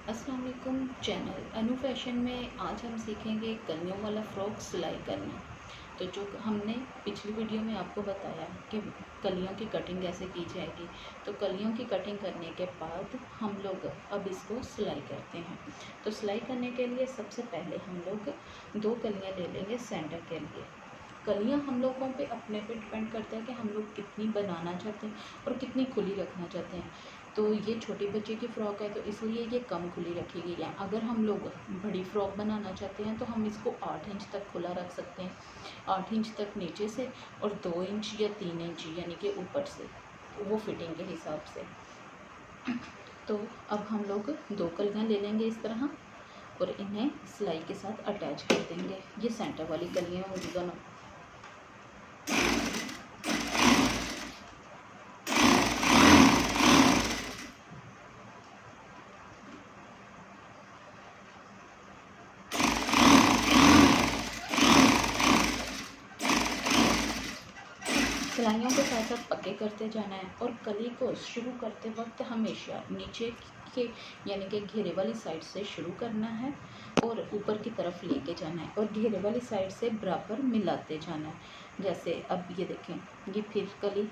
अस्सलाम वालेकुम। चैनल अनु फैशन में आज हम सीखेंगे कलियों वाला फ़्रॉक सिलाई करना। तो जो हमने पिछली वीडियो में आपको बताया कि कलियों की कटिंग कैसे की जाएगी, तो कलियों की कटिंग करने के बाद हम लोग अब इसको सिलाई करते हैं। तो सिलाई करने के लिए सबसे पहले हम लोग 2 कलियाँ ले लेंगे सेंटर के लिए। कलियाँ हम लोगों पे अपने पे डिपेंड करता है कि हम लोग कितनी बनाना चाहते हैं और कितनी खुली रखना चाहते हैं। तो ये छोटे बच्चे की फ़्रॉक है तो इसलिए ये कम खुली रखी गई है। अगर हम लोग बड़ी फ़्रॉक बनाना चाहते हैं तो हम इसको 8 इंच तक खुला रख सकते हैं, 8 इंच तक नीचे से और 2 इंच या 3 इंच यानी कि ऊपर से, वो फिटिंग के हिसाब से। तो अब हम लोग 2 कलियाँ ले लेंगे इस तरह और इन्हें सिलाई के साथ अटैच कर देंगे। ये सेंटर वाली कलियाँ होंगी दोनों। सिलाइयों के साथ साथ पक्के करते जाना है और कली को शुरू करते वक्त हमेशा नीचे के यानी कि घेरे वाली साइड से शुरू करना है और ऊपर की तरफ लेके जाना है और घेरे वाली साइड से बराबर मिलाते जाना है। जैसे अब ये देखें, ये फिर कली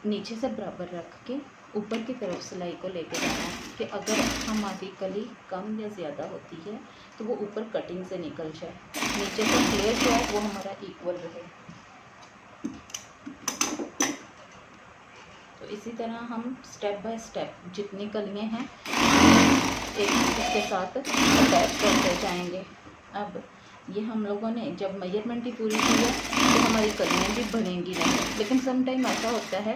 नीचे से बराबर रख के ऊपर की तरफ सिलाई को लेके जाना है कि अगर हमारी कली कम या ज़्यादा होती है तो वो ऊपर कटिंग से निकल जाए, नीचे से फ्लेयर जो है वो हमारा इक्वल रहे। तो इसी तरह हम स्टेप बाय स्टेप जितनी कलियाँ हैं एक इसके साथ अटैच करते जाएंगे। अब ये हम लोगों ने जब मेजरमेंट ही पूरी की है तो हमारी कलियाँ भी बढ़ेंगी नहीं, लेकिन सम टाइम ऐसा होता है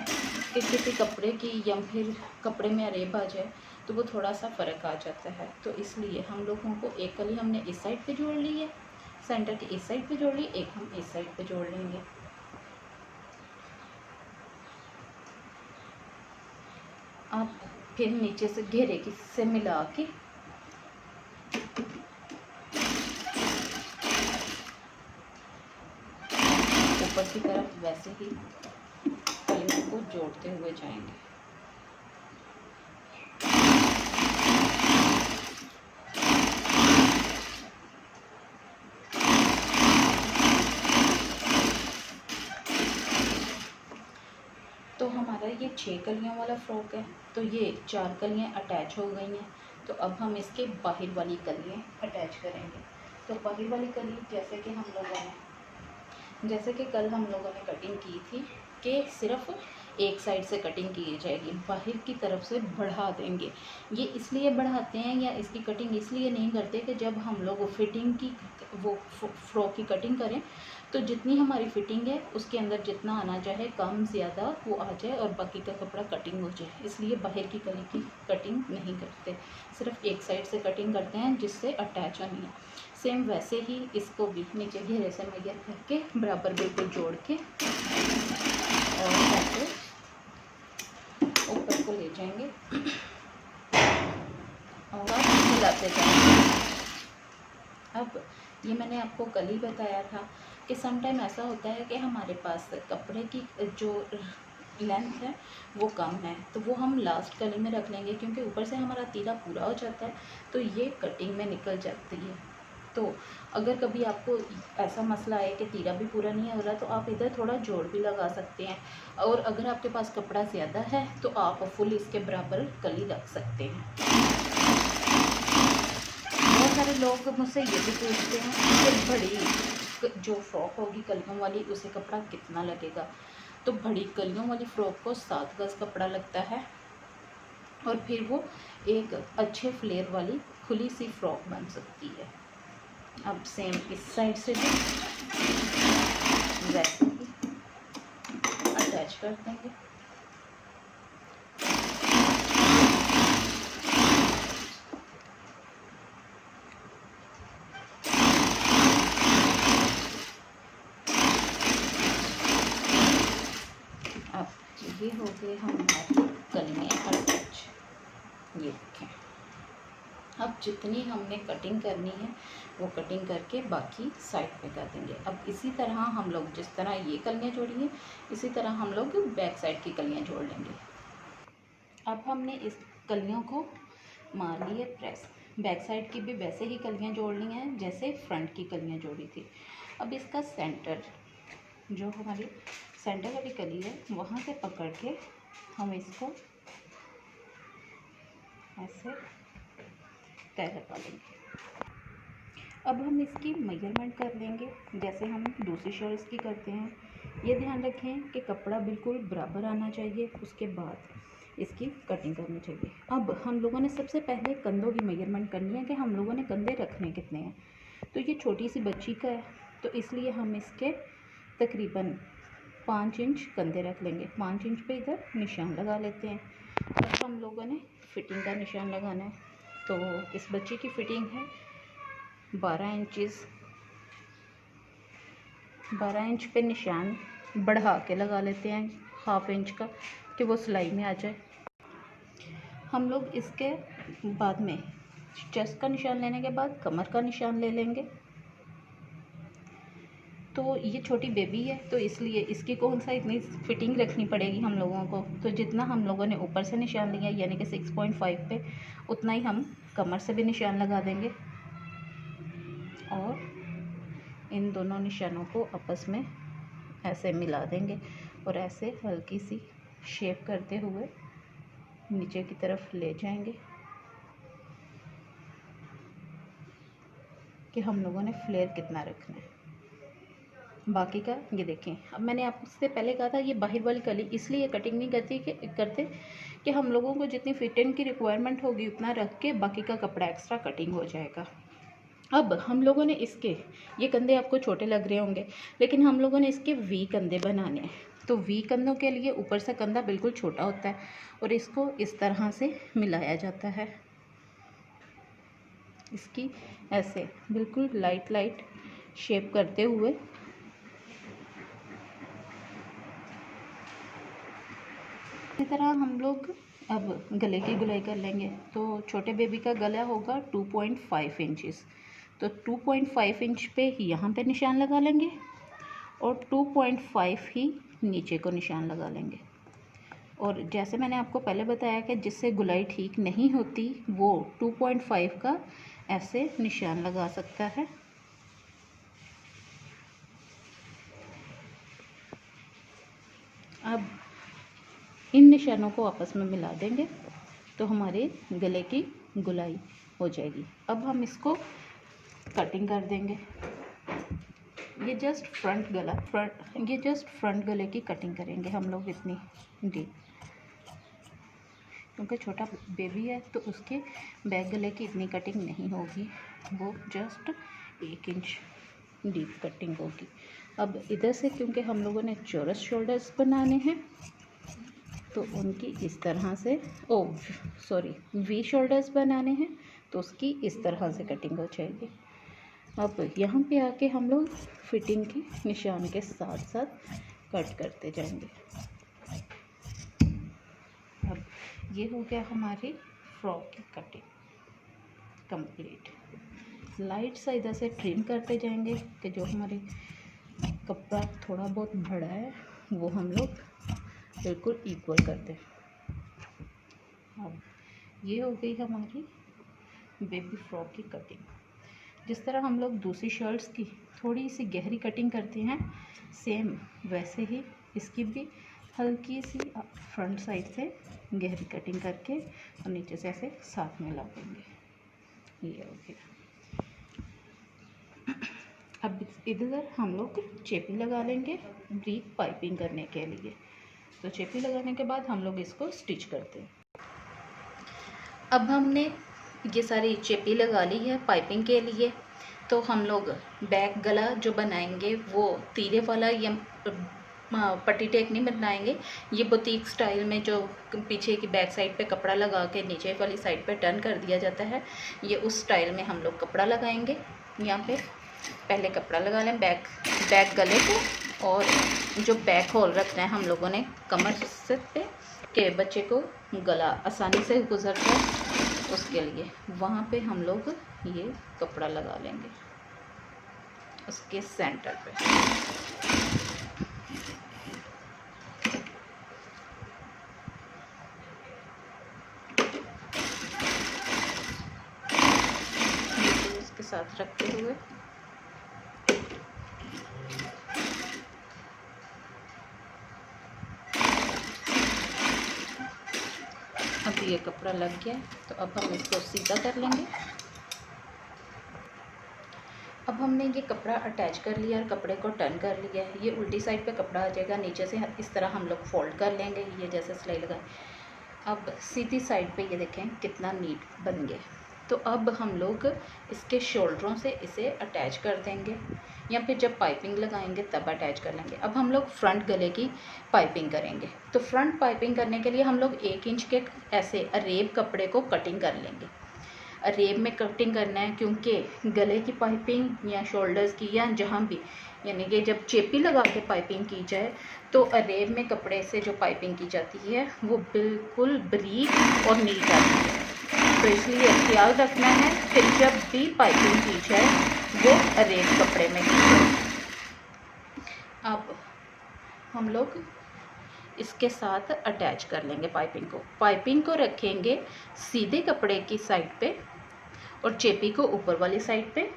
कि किसी कपड़े की या फिर कपड़े में अरेब आ जाए तो वो थोड़ा सा फ़र्क आ जाता है। तो इसलिए हम लोगों को एक कली हमने इस साइड पे जोड़ ली है, सेंटर की इस साइड पे जोड़ ली, एक हम इस साइड पे जोड़ लेंगे। आप फिर नीचे से घेरे की से मिला के ऊपर की तरफ वैसे ही कलियों को जोड़ते हुए जाएंगे। तो हमारा ये 6 कलियों वाला फ़्रॉक है, तो ये 4 कलियाँ अटैच हो गई हैं। तो अब हम इसके बाहर वाली कलियाँ अटैच करेंगे। तो बाहर वाली कली जैसे कि कल हम लोगों ने कटिंग की थी कि सिर्फ एक साइड से कटिंग की जाएगी, बाहर की तरफ से बढ़ा देंगे। ये इसलिए बढ़ाते हैं या इसकी कटिंग इसलिए नहीं करते कि जब हम लोग फिटिंग की वो फ़्रॉक की कटिंग करें तो जितनी हमारी फिटिंग है उसके अंदर जितना आना चाहे कम ज़्यादा वो आ जाए और बाकी का कपड़ा कटिंग हो जाए, इसलिए बाहर की कली की कटिंग नहीं करते, सिर्फ एक साइड से कटिंग करते हैं जिससे अटैच नहीं है। सेम वैसे ही इसको भी नीचे घेरे से मेजर करके बराबर बिल्कुल जोड़ के और ऐसे ऊपर को ले जाएंगे और मिलाते जाएंगे। अब ये मैंने आपको कल ही बताया था कि सम टाइम ऐसा होता है कि हमारे पास कपड़े की जो लेंथ है वो कम है, तो वो हम लास्ट कली में रख लेंगे क्योंकि ऊपर से हमारा तीरा पूरा हो जाता है तो ये कटिंग में निकल जाती है। तो अगर कभी आपको ऐसा मसला है कि तीरा भी पूरा नहीं हो रहा तो आप इधर थोड़ा जोड़ भी लगा सकते हैं, और अगर आपके पास कपड़ा ज़्यादा है तो आप फुल इसके बराबर कली रख सकते हैं। बहुत सारे लोग मुझसे ये भी पूछते हैं कि बड़ी जो फ़्रॉक होगी कलियों वाली उसे कपड़ा कितना लगेगा। तो बड़ी कलियों वाली फ़्रॉक को 7 गज़ कपड़ा लगता है और फिर वो एक अच्छे फ्लेयर वाली खुली सी फ़्रॉक बन सकती है। अब सेम इस साइड से भी वैसे ही अटैच कर देंगे। अब ये हो गए हमारी कलियाँ अटैच, ये देखें। अब जितनी हमने कटिंग करनी है वो कटिंग करके बाकी साइड पे कर देंगे। अब इसी तरह हम लोग जिस तरह ये कलियाँ जोड़ी हैं इसी तरह हम लोग बैक साइड की कलियाँ जोड़ लेंगे। अब हमने इस कलियों को मार ली है प्रेस। बैक साइड की भी वैसे ही कलियां जोड़नी है जैसे फ्रंट की कलियां जोड़ी थी। अब इसका सेंटर, जो हमारी सेंटर वाली कली है, वहाँ से पकड़ के हम इसको ऐसे तय लगा लेंगे। अब हम इसकी मेजरमेंट कर लेंगे जैसे हम दूसरी शर्ट्स की करते हैं। ये ध्यान रखें कि कपड़ा बिल्कुल बराबर आना चाहिए, उसके बाद इसकी कटिंग करनी चाहिए। अब हम लोगों ने सबसे पहले कंधों की मेजरमेंट करनी है कि हम लोगों ने कंधे रखने कितने हैं। तो ये छोटी सी बच्ची का है, तो इसलिए हम इसके तकरीबन 5 इंच कंधे रख लेंगे। 5 इंच पे इधर निशान लगा लेते हैं। अब हम लोगों ने फिटिंग का निशान लगाना है। तो इस बच्ची की फ़िटिंग है 12 इंचज़। 12 इंच पे निशान बढ़ा के लगा लेते हैं ½ इंच का, कि वो सिलाई में आ जाए। हम लोग इसके बाद में चेस्ट का निशान लेने के बाद कमर का निशान ले लेंगे। तो ये छोटी बेबी है, तो इसलिए इसकी कौन सा इतनी फिटिंग रखनी पड़ेगी हम लोगों को। तो जितना हम लोगों ने ऊपर से निशान लिया यानी कि 6.5 पे, उतना ही हम कमर से भी निशान लगा देंगे और इन दोनों निशानों को आपस में ऐसे मिला देंगे और ऐसे हल्की सी शेप करते हुए नीचे की तरफ ले जाएंगे कि हम लोगों ने फ्लेयर कितना रखना है। बाकी का ये देखें। अब मैंने आपसे पहले कहा था ये बाहर वाली कली इसलिए कटिंग नहीं करते कि हम लोगों को जितनी फिटिंग की रिक्वायरमेंट होगी उतना रख के बाकी का कपड़ा एक्स्ट्रा कटिंग हो जाएगा। अब हम लोगों ने इसके, ये कंधे आपको छोटे लग रहे होंगे, लेकिन हम लोगों ने इसके वी कंधे बनाने हैं। तो वी कंधों के लिए ऊपर से कंधा बिल्कुल छोटा होता है और इसको इस तरह से मिलाया जाता है। इसकी ऐसे बिल्कुल लाइट शेप करते हुए इसी तरह हम लोग अब गले की गुलाई कर लेंगे। तो छोटे बेबी का गला होगा 2.5 इंचज़। तो 2.5 इंच पे यहाँ पे निशान लगा लेंगे और 2.5 ही नीचे को निशान लगा लेंगे। और जैसे मैंने आपको पहले बताया कि जिससे गुलाई ठीक नहीं होती वो 2.5 का ऐसे निशान लगा सकता है। अब इन निशानों को आपस में मिला देंगे तो हमारे गले की गुलाई हो जाएगी। अब हम इसको कटिंग कर देंगे। ये जस्ट फ्रंट गले की कटिंग करेंगे हम लोग इतनी डीप, क्योंकि छोटा बेबी है तो उसके बैक गले की इतनी कटिंग नहीं होगी, वो जस्ट 1 इंच डीप कटिंग होगी। अब इधर से क्योंकि हम लोगों ने चौरस शोल्डर्स बनाने हैं तो उनकी इस तरह से वी शोल्डर्स बनाने हैं तो उसकी इस तरह से कटिंग हो जाएगी। अब यहाँ पे आके हम लोग फिटिंग की निशान के साथ साथ कट करते जाएंगे। अब ये हो गया हमारी फ्रॉक की कटिंग कंप्लीट। लाइट सा इधर से ट्रिम करते जाएंगे कि जो हमारे कपड़ा थोड़ा बहुत बड़ा है वो हम लोग बिल्कुल इक्वल कर दें। अब ये हो गई हमारी बेबी फ्रॉक की कटिंग। जिस तरह हम लोग दूसरी शर्ट्स की थोड़ी सी गहरी कटिंग करते हैं, सेम वैसे ही इसकी भी हल्की सी फ्रंट साइड से गहरी कटिंग करके और नीचे से ऐसे साथ में ला देंगे। ये हो गया। अब इधर हम लोग चेपी लगा लेंगे ब्रीफ पाइपिंग करने के लिए। तो चेपी लगाने के बाद हम लोग इसको स्टिच करते हैं। अब हमने ये सारी चेपी लगा ली है पाइपिंग के लिए। तो हम लोग बैक गला जो बनाएंगे वो तीरे वाला या पट्टी टेक नहीं बनाएंगे। ये बुटीक स्टाइल में जो पीछे की बैक साइड पे कपड़ा लगा के नीचे वाली साइड पे टर्न कर दिया जाता है, ये उस स्टाइल में हम लोग कपड़ा लगाएंगे। यहाँ पे पहले कपड़ा लगा लें बैक गले को, और जो बैक होल रखना है हम लोगों ने कमर से पे के बच्चे को गला आसानी से गुजर जाए उसके लिए वहाँ पे हम लोग ये कपड़ा लगा लेंगे उसके सेंटर पे। साथ रखते हुए अब ये कपड़ा लग गया, तो अब हम इसको सीधा कर लेंगे। अब हमने ये कपड़ा अटैच कर लिया और कपड़े को टर्न कर लिया है। ये उल्टी साइड पे कपड़ा आ जाएगा, नीचे से इस तरह हम लोग फोल्ड कर लेंगे, ये जैसे सिलाई लगाए। अब सीधी साइड पे ये देखें कितना नीट बन गया। तो अब हम लोग इसके शोल्डरों से इसे अटैच कर देंगे, या फिर जब पाइपिंग लगाएंगे तब अटैच कर लेंगे। अब हम लोग फ्रंट गले की पाइपिंग करेंगे। तो फ्रंट पाइपिंग करने के लिए हम लोग 1 इंच के ऐसे अरेब कपड़े को कटिंग कर लेंगे। अरेब में कटिंग करना है, क्योंकि गले की पाइपिंग या शोल्डर्स की या जहाँ भी, यानी कि जब चेपी लगा के पाइपिंग की जाए तो अरेब में कपड़े से जो पाइपिंग की जाती है वो बिल्कुल बारीक और नीट आती है। तो इसलिए ख्याल रखना है कि जब भी पाइपिंग की जाए वो अरेब कपड़े में की जाए। अब हम लोग इसके साथ अटैच कर लेंगे पाइपिंग को। पाइपिंग को रखेंगे सीधे कपड़े की साइड पे और चेपी को ऊपर वाली साइड पे,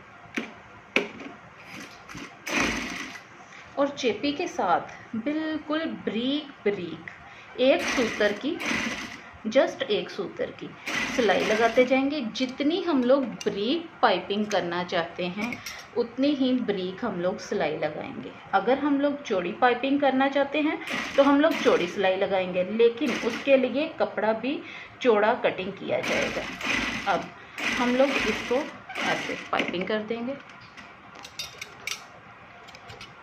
और चेपी के साथ बिल्कुल बारीक बारीक एक सूतर की, जस्ट एक सूतर की सिलाई लगाते जाएंगे। जितनी हम लोग बारीक पाइपिंग करना चाहते हैं उतनी ही बारीक हम लोग सिलाई लगाएंगे। अगर हम लोग चौड़ी पाइपिंग करना चाहते हैं तो हम लोग चौड़ी सिलाई लगाएंगे, लेकिन उसके लिए कपड़ा भी चौड़ा कटिंग किया जाएगा। अब हम लोग इसको ऐसे पाइपिंग कर देंगे।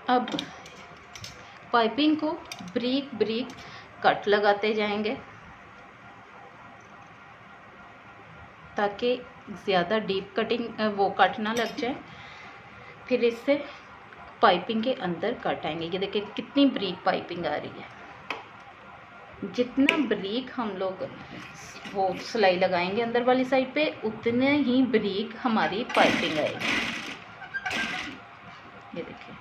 अब पाइपिंग को बारीक बारीक कट लगाते जाएंगे ताकि ज़्यादा डीप कटिंग वो कट ना लग जाए। फिर इससे पाइपिंग के अंदर कट आएंगे। ये देखिए कितनी बारीक पाइपिंग आ रही है। जितना बारीक हम लोग वो सिलाई लगाएंगे अंदर वाली साइड पे, उतने ही बारीक हमारी पाइपिंग आएगी। ये देखिए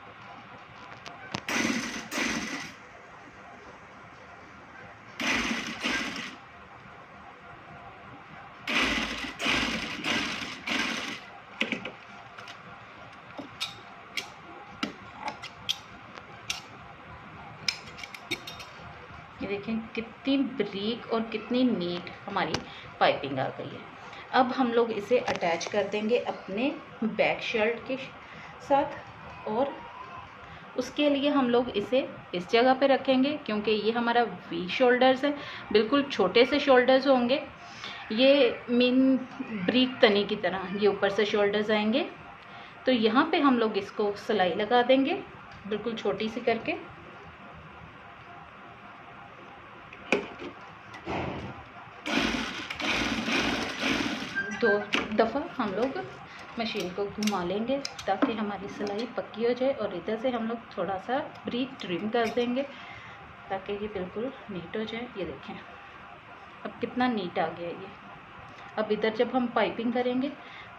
देखें कितनी बारीक और कितनी नीट हमारी पाइपिंग आ गई है। अब हम लोग इसे अटैच कर देंगे अपने बैक शर्ट के साथ, और उसके लिए हम लोग इसे इस जगह पे रखेंगे क्योंकि ये हमारा वी शोल्डर्स है। बिल्कुल छोटे से शोल्डर्स होंगे, ये मीन ब्रीक तनी की तरह ये ऊपर से शोल्डर्स आएंगे। तो यहाँ पे हम लोग इसको सिलाई लगा देंगे बिल्कुल छोटी सी करके। दो दफ़ा हम लोग मशीन को घुमा लेंगे ताकि हमारी सिलाई पक्की हो जाए, और इधर से हम लोग थोड़ा सा ब्रीक ट्रिम कर देंगे ताकि ये बिल्कुल नीट हो जाए। ये देखें अब कितना नीट आ गया ये। अब इधर जब हम पाइपिंग करेंगे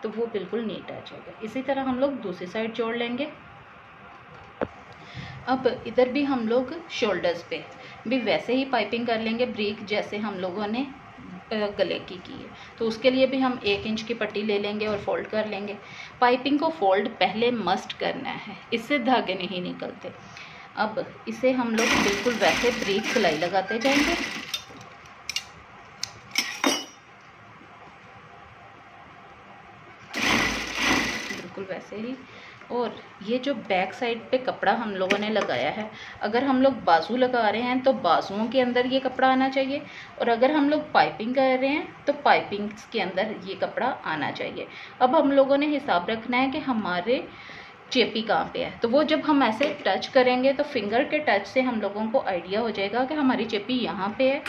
तो वो बिल्कुल नीट आ जाएगा। इसी तरह हम लोग दूसरी साइड जोड़ लेंगे। अब इधर भी हम लोग शोल्डर्स पे भी वैसे ही पाइपिंग कर लेंगे ब्रीक, जैसे हम लोगों ने गले की है। तो उसके लिए भी हम 1 इंच की पट्टी ले लेंगे और फोल्ड कर लेंगे। पाइपिंग को फोल्ड पहले मस्ट करना है, इससे धागे नहीं निकलते। अब इसे हम लोग बिल्कुल वैसे ब्रीक सिलाई लगाते जाएंगे। बिल्कुल वैसे ही। और ये जो बैक साइड पे कपड़ा हम लोगों ने लगाया है, अगर हम लोग बाजू लगा रहे हैं तो बाजुओं के अंदर ये कपड़ा आना चाहिए, और अगर हम लोग पाइपिंग कर रहे हैं तो पाइपिंग के अंदर ये कपड़ा आना चाहिए। अब हम लोगों ने हिसाब रखना है कि हमारे चेपी कहाँ पे है। तो वो जब हम ऐसे टच करेंगे तो फिंगर के टच से हम लोगों को आइडिया हो जाएगा कि हमारी चेपी यहाँ पे है,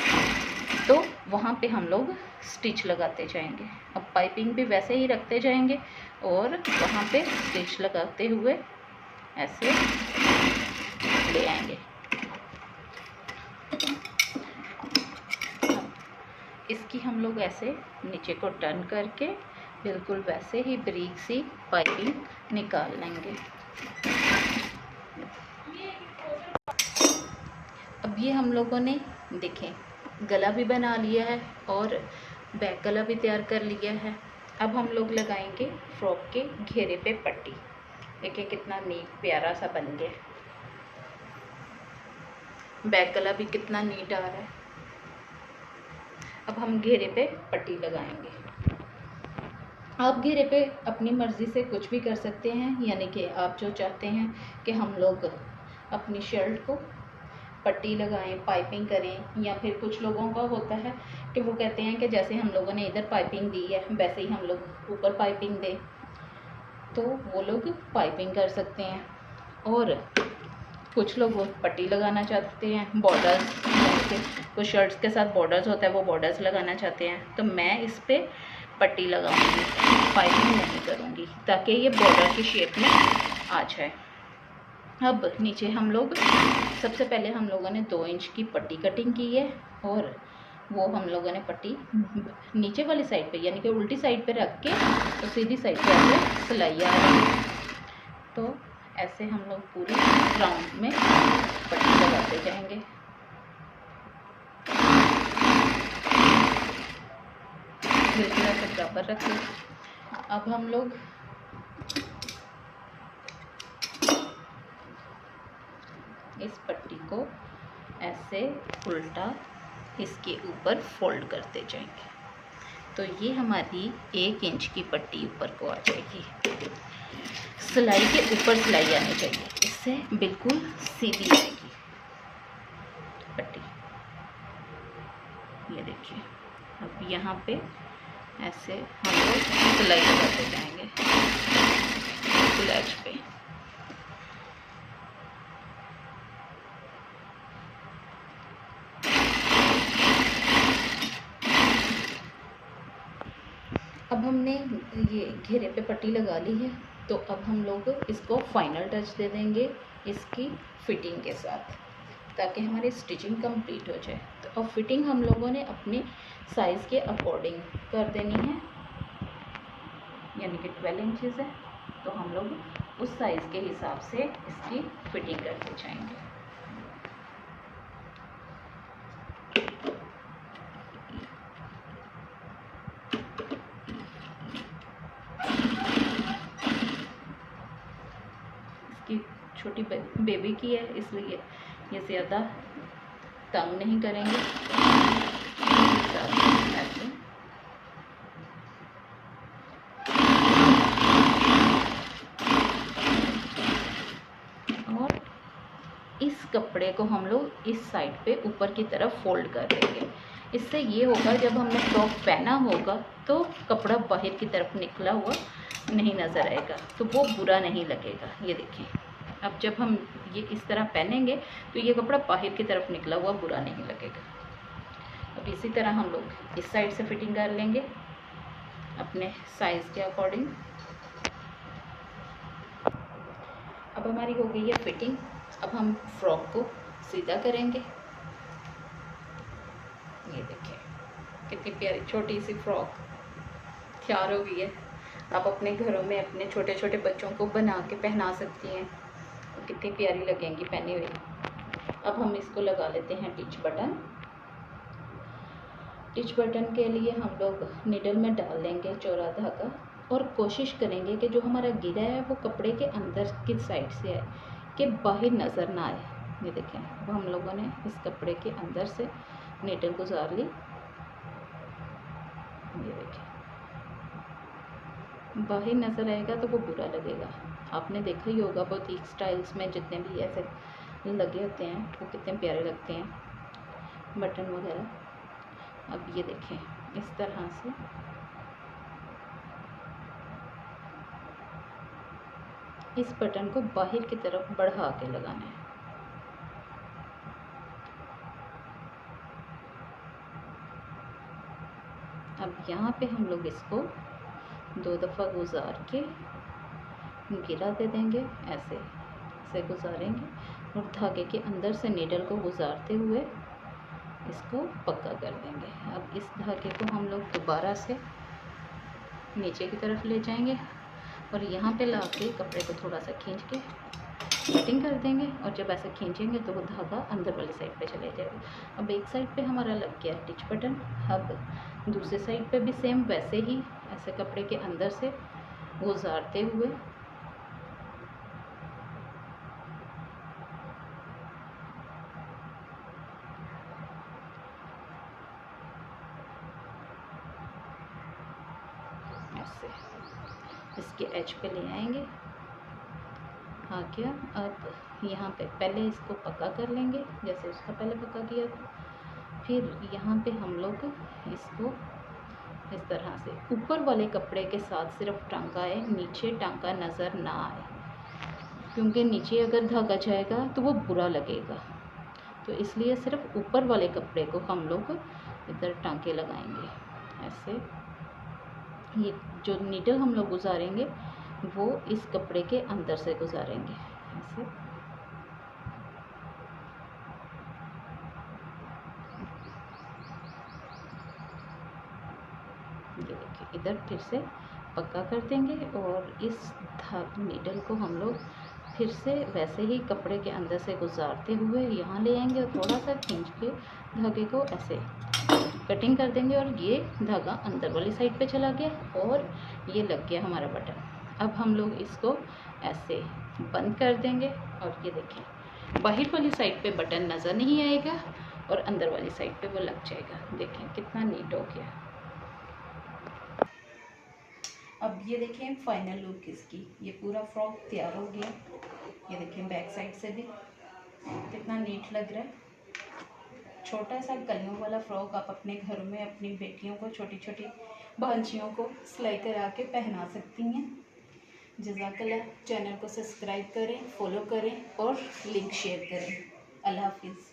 तो वहाँ पे हम लोग स्टिच लगाते जाएंगे। अब पाइपिंग भी वैसे ही रखते जाएंगे और वहाँ पे स्टिच लगाते हुए ऐसे ले आएंगे। इसकी हम लोग ऐसे नीचे को टर्न करके बिल्कुल वैसे ही बारीक सी पाइपिंग निकाल लेंगे। अब ये हम लोगों ने देखें गला भी बना लिया है और बैक गला भी तैयार कर लिया है। अब हम लोग लगाएंगे फ्रॉक के घेरे पे पट्टी। देखिए कितना नीट प्यारा सा बन गया। बैक गला भी कितना नीट आ रहा है। अब हम घेरे पे पट्टी लगाएंगे। आप घेरे पे अपनी मर्ज़ी से कुछ भी कर सकते हैं, यानी कि आप जो चाहते हैं कि हम लोग अपनी शर्ट को पट्टी लगाएं, पाइपिंग करें, या फिर कुछ लोगों का होता है कि वो कहते हैं कि जैसे हम लोगों ने इधर पाइपिंग दी है वैसे ही हम लोग ऊपर पाइपिंग दें, तो वो लोग पाइपिंग कर सकते हैं। और कुछ लोग वो पट्टी लगाना चाहते हैं, बॉर्डर्स, कुछ शर्ट्स के साथ बॉर्डर्स होता है, वो बॉर्डर्स लगाना चाहते हैं। तो मैं इस पर पट्टी लगाऊंगी, पाइपिंग नहीं करूँगी, ताकि ये बॉर्डर की शेप में आ जाए। अब नीचे हम लोग सबसे पहले हम लोगों ने 2 इंच की पट्टी कटिंग की है, और वो हम लोगों ने पट्टी नीचे वाली साइड पे यानी कि उल्टी साइड पे रख के तो सीधी साइड पे आके सिलाई आ रही है। तो ऐसे हम लोग पूरी राउंड में पट्टी लगाते जाएंगे। बिल्कुल ऐसे बराबर रखें। अब हम लोग इस पट्टी को ऐसे उल्टा इसके ऊपर फोल्ड करते जाएंगे, तो ये हमारी 1 इंच की पट्टी ऊपर को आ जाएगी। सिलाई के ऊपर सिलाई आनी चाहिए, इससे बिल्कुल सीधी आएगी पट्टी। ये देखिए, अब यहाँ पे ऐसे हम लोग सिलाई लगाते जाएंगे बिल्कुल एज पे। अब हमने ये घेरे पे पट्टी लगा ली है, तो अब हम लोग इसको फाइनल टच दे देंगे इसकी फिटिंग के साथ, ताकि हमारी स्टिचिंग कंप्लीट हो जाए। तो अब फिटिंग हम लोगों ने अपने साइज़ के अकॉर्डिंग कर देनी है, यानी कि 12 इंचेस है, तो हम लोग उस साइज़ के हिसाब से इसकी फिटिंग करते जाएंगे। छोटी बेबी की है, इसलिए ये ज़्यादा तंग नहीं करेंगे। ऐसे और इस कपड़े को हम लोग इस साइड पे ऊपर की तरफ फोल्ड कर देंगे। इससे ये होगा जब हमने फ्रॉक पहना होगा तो कपड़ा बाहर की तरफ निकला हुआ नहीं नज़र आएगा, तो वो बुरा नहीं लगेगा। ये देखिए, अब जब हम ये इस तरह पहनेंगे तो ये कपड़ा बाहर की तरफ निकला हुआ बुरा नहीं लगेगा। अब इसी तरह हम लोग इस साइड से फिटिंग कर लेंगे अपने साइज़ के अकॉर्डिंग। अब हमारी हो गई है फिटिंग। अब हम फ्रॉक को सीधा करेंगे। ये देखिए कितनी प्यारी छोटी सी फ्रॉक तैयार हो गई है। आप अपने घरों में अपने छोटे छोटे बच्चों को बना के पहना सकती हैं, कितनी प्यारी लगेंगी पहनी हुई। अब हम इसको लगा लेते हैं टिच बटन। टिच बटन के लिए हम लोग नीडल में डाल लेंगे चौड़ा धागा, और कोशिश करेंगे कि जो हमारा गिरा है वो कपड़े के अंदर की साइड से आए, कि बाहर नज़र ना आए। ये देखें, वो हम लोगों ने इस कपड़े के अंदर से नीडल गुजार ली। ये देखें, बाहर नज़र आएगा तो वो बुरा लगेगा। आपने देखा ही होगा बुटीक स्टाइल्स में जितने भी ऐसे लगे होते हैं वो कितने प्यारे लगते हैं बटन वगैरह। अब ये देखें, इस तरह से इस बटन को बाहर की तरफ बढ़ा के लगाना है। अब यहाँ पे हम लोग इसको 2 दफ़ा गुजार के गिरा दे देंगे, ऐसे गुजारेंगे, और धागे के अंदर से नीडल को गुजारते हुए इसको पक्का कर देंगे। अब इस धागे को हम लोग दोबारा से नीचे की तरफ ले जाएंगे, और यहाँ पे ला के कपड़े को थोड़ा सा खींच के कटिंग कर देंगे, और जब ऐसे खींचेंगे तो वो धागा अंदर वाली साइड पे चले जाएगा। अब एक साइड पे हमारा लग गया टिच बटन। अब दूसरी साइड पे भी सेम वैसे ही ऐसे कपड़े के अंदर से गुजारते हुए ऐसे इसके एज पे ले आएंगे। हाँ क्या, अब यहाँ पे पहले इसको पक्का कर लेंगे जैसे उसका पहले पक्का किया था। फिर यहाँ पे हम लोग इसको इस तरह से ऊपर वाले कपड़े के साथ सिर्फ टांका है, नीचे टांका नज़र ना आए, क्योंकि नीचे अगर धागा जाएगा तो वो बुरा लगेगा। तो इसलिए सिर्फ ऊपर वाले कपड़े को हम लोग इधर टांके लगाएंगे। ऐसे ये जो नीडल हम लोग गुजारेंगे वो इस कपड़े के अंदर से गुजारेंगे। ऐसे ये देखिए, इधर फिर से पक्का कर देंगे और इस नीडल को हम लोग फिर से वैसे ही कपड़े के अंदर से गुजारते हुए यहाँ ले आएंगे और थोड़ा सा खींच के धागे को ऐसे कटिंग कर देंगे और ये धागा अंदर वाली साइड पे चला गया और ये लग गया हमारा बटन। अब हम लोग इसको ऐसे बंद कर देंगे और ये देखें, बाहर वाली साइड पे बटन नज़र नहीं आएगा और अंदर वाली साइड पे वो लग जाएगा। देखें कितना नीट हो गया। अब ये देखें फाइनल लुक इसकी, ये पूरा फ्रॉक तैयार हो गया। ये देखें बैक साइड से भी कितना नीट लग रहा है। छोटा सा कलियों वाला फ्रॉक आप अपने घरों में अपनी बेटियों को, छोटी छोटी भांजियों को सिलाई करा के पहना सकती हैं। जज़ाकल्लाह। चैनल को सब्सक्राइब करें, फॉलो करें और लिंक शेयर करें। अल्लाह हाफिज़।